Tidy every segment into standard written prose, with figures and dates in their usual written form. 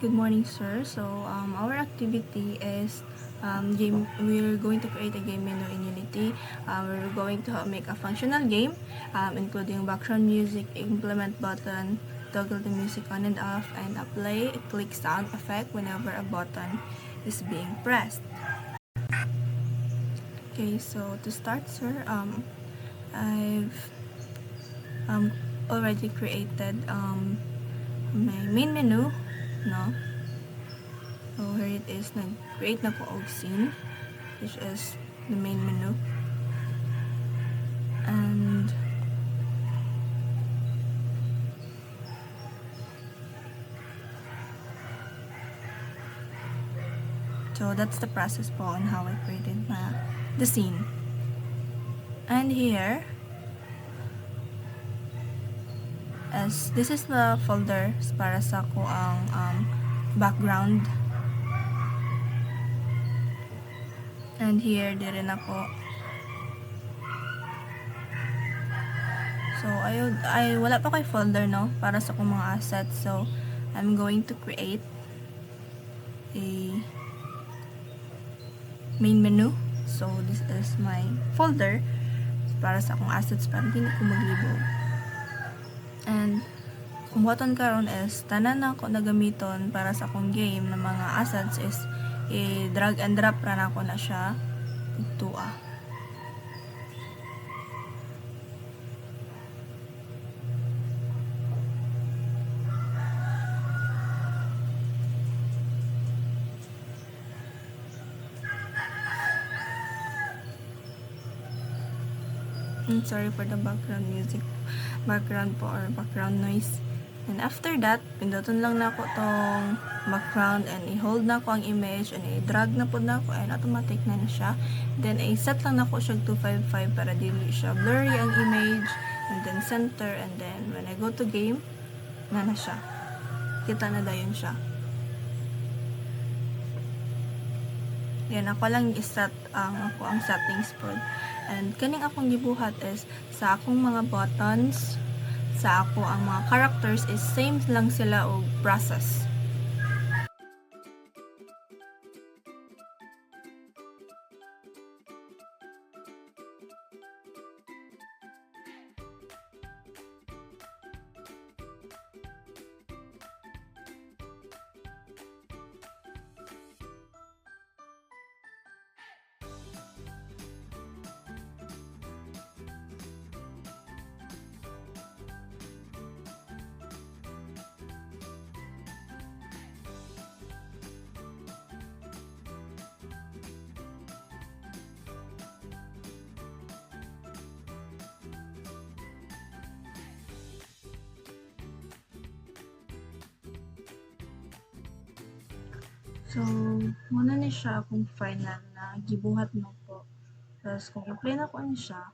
Good morning, sir. So, our activity is we're going to create a game menu in Unity. We're going to make a functional game, including background music, implement button, toggle the music on and off, and a play, click sound effect whenever a button is being pressed. Okay, so to start, sir, I've already created my main menu, no? So, here it is. Nag-create na ko og scene, which is the main menu. And so that's the process po on how I created the scene. And here, as this is the folder para sa ko ang background. And here, dire na po. So, wala pa kay folder, no? Para sa kong mga assets. So, I'm going to create a main menu. So, this is my folder para sa akong assets para hindi ko maglibog. And kung buhaton karon is tanan na ako nagamiton para sa akong game ng mga assets is i-drag and drop ra na ako na siya tua. Sorry for the background po or background noise. And after that, pinduton lang na ako tong background and i-hold na ko ang image and i-drag na po na ako and automatic na siya. Then, i-set lang na ko siya 255 para dili siya blurry ang image and then center and then when I go to game, na siya. Kita na dayon siya. Yan, ako lang i-set ako ang settings po. And kaning akong gibuhat is sa akong mga buttons, sa ako ang mga characters is same lang sila og process. So, muna ni siya akong final na gibuhat mo po. Tapos, kung i-play na ko ni siya,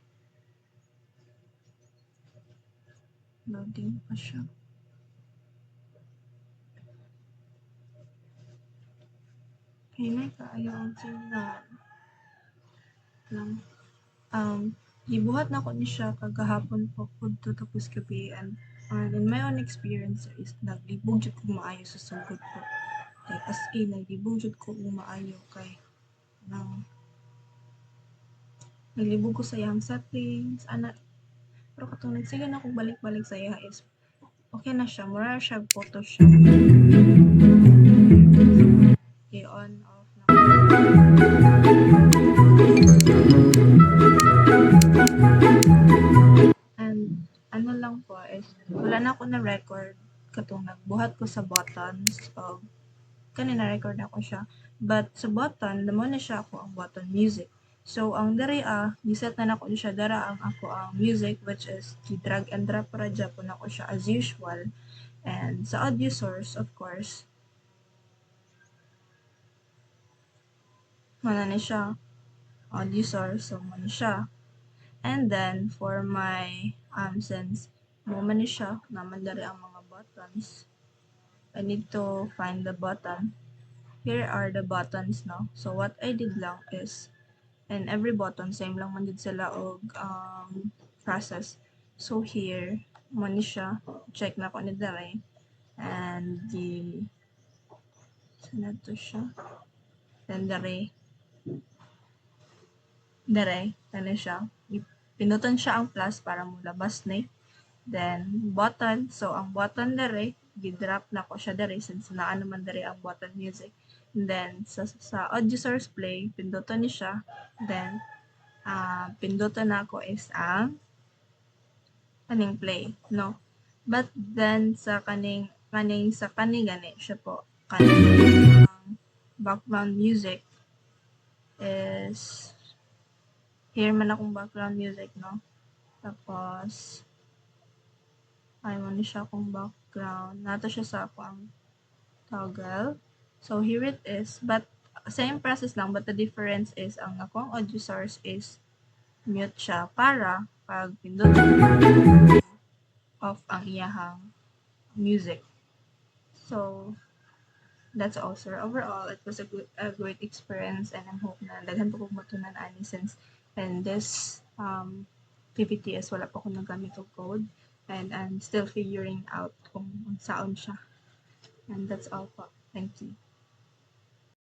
loading pa siya. Okay, may kaayo ang signal. Lang. Gibuhat na ko ni siya kagahapon po kudto tapos gabi and in my own experience is naglibog jud ko maayo sa sugod po. Like as in naglibog jud ko maayo kay naglibog ko sa iyang settings ana pero katong nagsige na akong balik-balik sa iya is okay na siya, mura siya Photoshop. Okay, on off na. And ano lang po is wala na ako na record katong nagbuhat ko sa buttons of kanina record na ko siya but sa button namo na siya ako ang button music. So ang diri giset na nako siya dara ang ako ang music which is drag and drop ra po nako siya as usual. And sa audio source of course mana ni siya audio source so man siya. And then for my since mo man ni siya naman diri ang mga buttons I need to find the button. Here are the buttons no. So what I did lang is and every button same lang man did sila og process. So here mo ni siya check na ko ni dere and Sana to siya. Then dere siya. Pinuton siya ang plus para mulabas na. Then, button. So, ang button dere, gidrop na ko siya dere since naa naman dere ang button music. And then, sa audio source play, pinduton ni siya. Then, pinduton na ko is ang kaning play, no? But then, sa kaning gani siya po, kaning background music is, hear man akong background music, no? Tapos, ayaw ni siya akong background. Nato siya sa akong toggle. So, here it is. But, same process lang. But the difference is, ang akong audio source is mute siya para pag pindot off ang iyahang music. So, that's all, sir. Overall, it was a great experience and I hope na daghan pa kong matunan ani since in this PPTS wala pa akong nagamit og code and I'm still figuring out kung saan siya. And that's all po. Thank you.